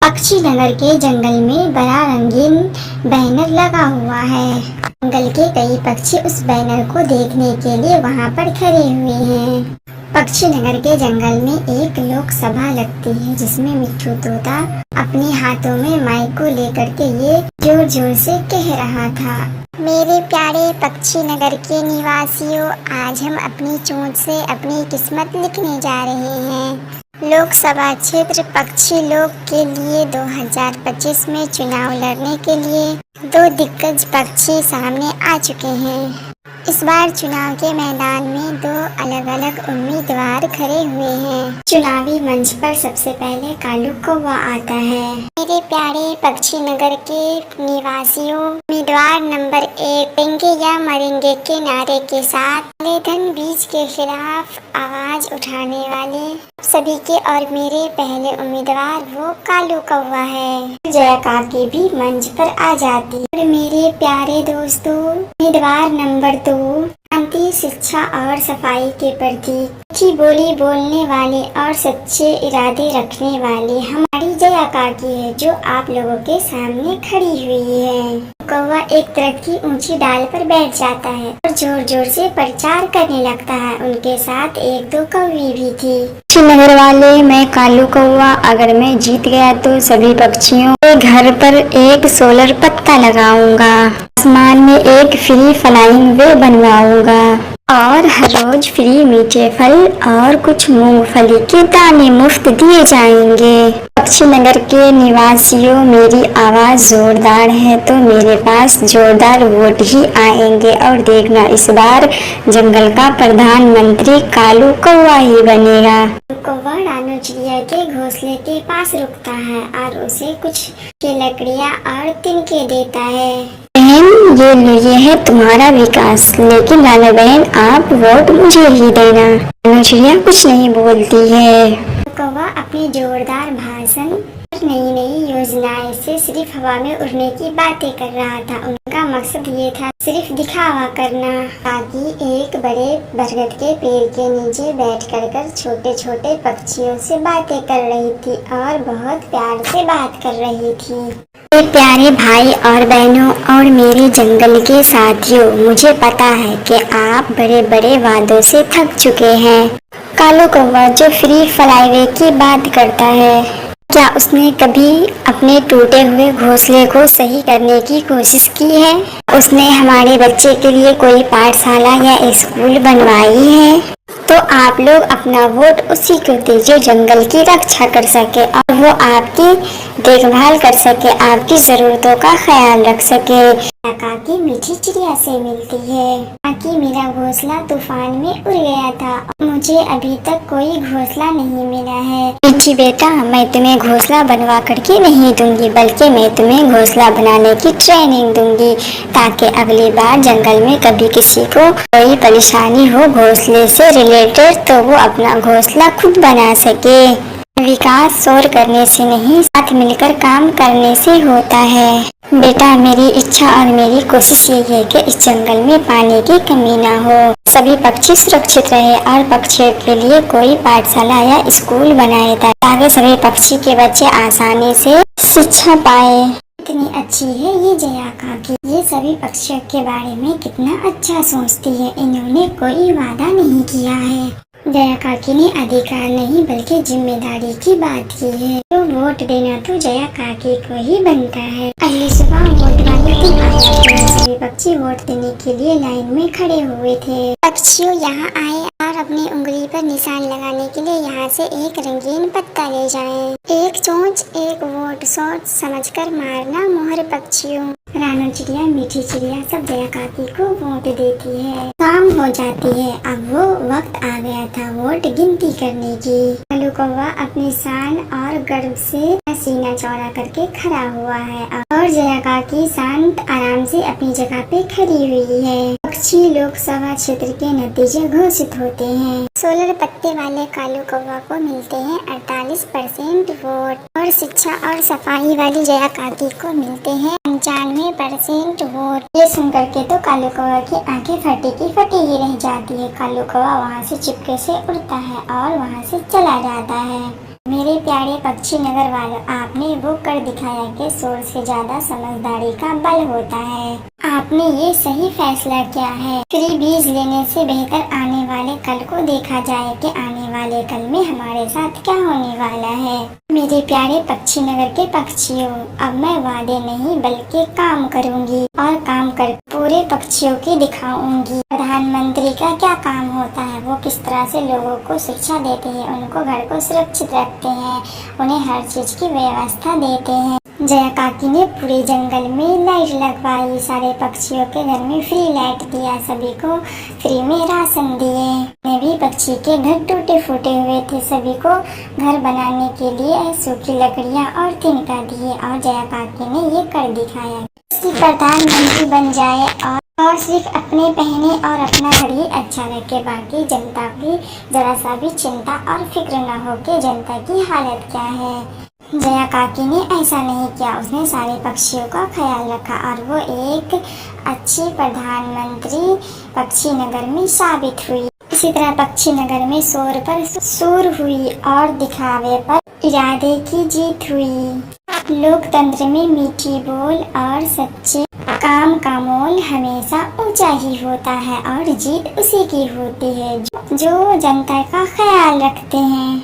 पक्षी नगर के जंगल में बड़ा रंगीन बैनर लगा हुआ है। जंगल के कई पक्षी उस बैनर को देखने के लिए वहां पर खड़े हुए हैं। पक्षी नगर के जंगल में एक लोक सभा लगती है जिसमें मिट्ठू तोता अपने हाथों में माइक को लेकर के ये जोर जोर से कह रहा था। मेरे प्यारे पक्षी नगर के निवासियों, आज हम अपनी चोंच से अपनी किस्मत लिखने जा रहे हैं। लोकसभा क्षेत्र पक्षी लोक के लिए 2025 में चुनाव लड़ने के लिए दो दिग्गज पक्षी सामने आ चुके हैं। इस बार चुनाव के मैदान में दो अलग अलग उम्मीदवार खड़े हुए हैं। चुनावी मंच पर सबसे पहले कालू कौवा आता है। मेरे प्यारे पक्षी नगर के निवासियों, उम्मीदवार नंबर 1 पेंगे या मरेंगे के नारे के साथ काले धन बीज के खिलाफ आवाज उठाने वाले सभी के और मेरे पहले उम्मीदवार वो कालू कौवा है। जया काकी भी मंच पर आ जाती है। मेरे प्यारे दोस्तों, उम्मीदवार नंबर 2 शांति, शिक्षा और सफाई के प्रति अच्छी बोली बोलने वाले और सच्चे इरादे रखने वाली हमारी जया काकी है, जो आप लोगों के सामने खड़ी हुई है। कौवा एक दरख्त की ऊंची डाल पर बैठ जाता है और जोर जोर से प्रचार करने लगता है। उनके साथ एक दो कौवी भी थी। नगर वाले, मैं कालू कौवा अगर मैं जीत गया तो सभी पक्षियों के घर पर एक सोलर पत्ता लगाऊंगा, आसमान में एक फ्री फ्लाइंग वे बनवाऊंगा और हर रोज फ्री मीठे फल और कुछ मूंगफली के दाने मुफ्त दिए जाएंगे। पक्षी नगर के निवासियों, मेरी आवाज जोरदार है तो मेरे पास जोरदार वोट ही आएंगे और देखना, इस बार जंगल का प्रधानमंत्री कालू कौवा ही बनेगा। कौवा रानू चिड़िया के घोंसले के पास रुकता है और उसे कुछ की लकड़ियाँ और तिनके देता है। बहन, ये है तुम्हारा विकास, लेकिन लाला बहन आप वोट मुझे ही देना। रानू चिड़िया कुछ नहीं बोलती है। कौवा अपनी जोरदार भाषण नई नई योजनाएं से सिर्फ हवा में उड़ने की बातें कर रहा था। उनका मकसद ये था सिर्फ दिखावा करना। काकी एक बड़े बरगद के पेड़ के नीचे बैठ कर छोटे छोटे पक्षियों से बातें कर रही थी और बहुत प्यार से बात कर रही थी। मेरे प्यारे भाई और बहनों और मेरे जंगल के साथियों, मुझे पता है कि आप बड़े बड़े वादों से थक चुके हैं। कालू कौवा जो फ्री फ्लाईवे की बात करता है, क्या उसने कभी अपने टूटे हुए घोंसले को सही करने की कोशिश की है? उसने हमारे बच्चे के लिए कोई पाठशाला या स्कूल बनवाई है? तो आप लोग अपना वोट उसी को दीजिए जो जंगल की रक्षा कर सके और वो आपकी देखभाल कर सके, आपकी जरूरतों का ख्याल रख सके। काकी मीठी चिड़िया से मिलती है। काकी, मेरा घोंसला तूफान में उड़ गया था, मुझे अभी तक कोई घोंसला नहीं मिला है। मीठी बेटा, मैं तुम्हें घोंसला बनवा करके नहीं दूंगी, बल्कि मैं तुम्हें घोंसला बनाने की ट्रेनिंग दूंगी ताकि अगली बार जंगल में कभी किसी को कोई परेशानी हो घोंसले से रिलेटेड तो वो अपना घोंसला खुद बना सके। विकास शोर करने से नहीं, साथ मिलकर काम करने से होता है। बेटा, मेरी इच्छा और मेरी कोशिश यही है कि इस जंगल में पानी की कमी ना हो, सभी पक्षी सुरक्षित रहे और पक्षियों के लिए कोई पाठशाला या स्कूल बनाए ताकि सभी पक्षी के बच्चे आसानी से शिक्षा पाए। कितनी अच्छी है ये जया काकी, ये सभी पक्षियों के बारे में कितना अच्छा सोचती है। इन्होंने कोई वादा नहीं किया है। जया काकी ने अधिकार नहीं बल्कि जिम्मेदारी की बात की है। तो वोट देना तो जया काकी को ही बनता है। अगली सुबह वोट वाले दिन आ जाते हैं। सभी पक्षी वोट देने के लिए लाइन में खड़े हुए थे। पक्षियों यहाँ आए और अपनी उंगली पर निशान लगाने के लिए यहाँ से एक रंगीन पत्ता ले जाएं। एक चोंच एक वोट, सोच समझकर मारना मोहर पक्षियों। रानू चिड़िया, मीठी चिड़िया सब जया काकी को वोट देती है। काम हो जाती है। अब वो वक्त आ गया था वोट गिनती करने की। कालू कौवा अपनी शान और गर्व से सीना चौड़ा करके खड़ा हुआ है और जया काकी शांत आराम से अपनी जगह पे खड़ी हुई है। पक्षी लोकसभा क्षेत्र के नतीजे घोषित होते हैं। सोलर पत्ते वाले कालू कौवा को मिलते हैं 48% वोट और शिक्षा और सफाई वाली जया काकी को मिलते हैं 95% वोट। ये सुनकर के तो कालू कौवा की आंखें फटी की फटी ही रह जाती है। कालू कौवा वहाँ से चुपके से उड़ता है और वहाँ से चला जाता है। मेरे प्यारे पक्षी नगर वालों, आपने वो कर दिखाया कि शोर से ज्यादा समझदारी का बल होता है। आपने ये सही फैसला किया है। फ्री बीज लेने से बेहतर आने वाले कल को देखा जाए कि आने वाले कल में हमारे साथ क्या होने वाला है। मेरे प्यारे पक्षी नगर के पक्षियों, अब मैं वादे नहीं बल्कि काम करूंगी और काम कर पूरे पक्षियों की दिखाऊंगी। प्रधानमंत्री का क्या काम होता है, वो किस तरह से लोगों को शिक्षा देते हैं, उनको घर को सुरक्षित रखते हैं, उन्हें हर चीज की व्यवस्था देते हैं। जया काकी ने पूरे जंगल में लाइट लगवाई, सारे पक्षियों के घर में फ्री लाइट दिया, सभी को फ्री में राशन दिए। मैं भी पक्षी के घर टूटे फूटे हुए थे, सभी को घर बनाने के लिए सूखी लकड़ियां और तिनका दिए और जया काकी ने ये कर दिखाया। प्रधानमंत्री बन जाए और सिर्फ अपने पहने और अपना घर ही अच्छा रखे, बाकी जनता की जरा सा भी चिंता और फिक्र न हो कि जनता की हालत क्या है। जया काकी ने ऐसा नहीं किया, उसने सारे पक्षियों का ख्याल रखा और वो एक अच्छी प्रधानमंत्री पक्षी नगर में साबित हुई। इसी तरह पक्षी नगर में शोर पर सूर हुई और दिखावे पर इरादे की जीत हुई। लोकतंत्र में मीठी बोल और सच्चे काम का मोल हमेशा ऊंचा ही होता है और जीत उसी की होती है जो जनता का ख्याल रखते हैं।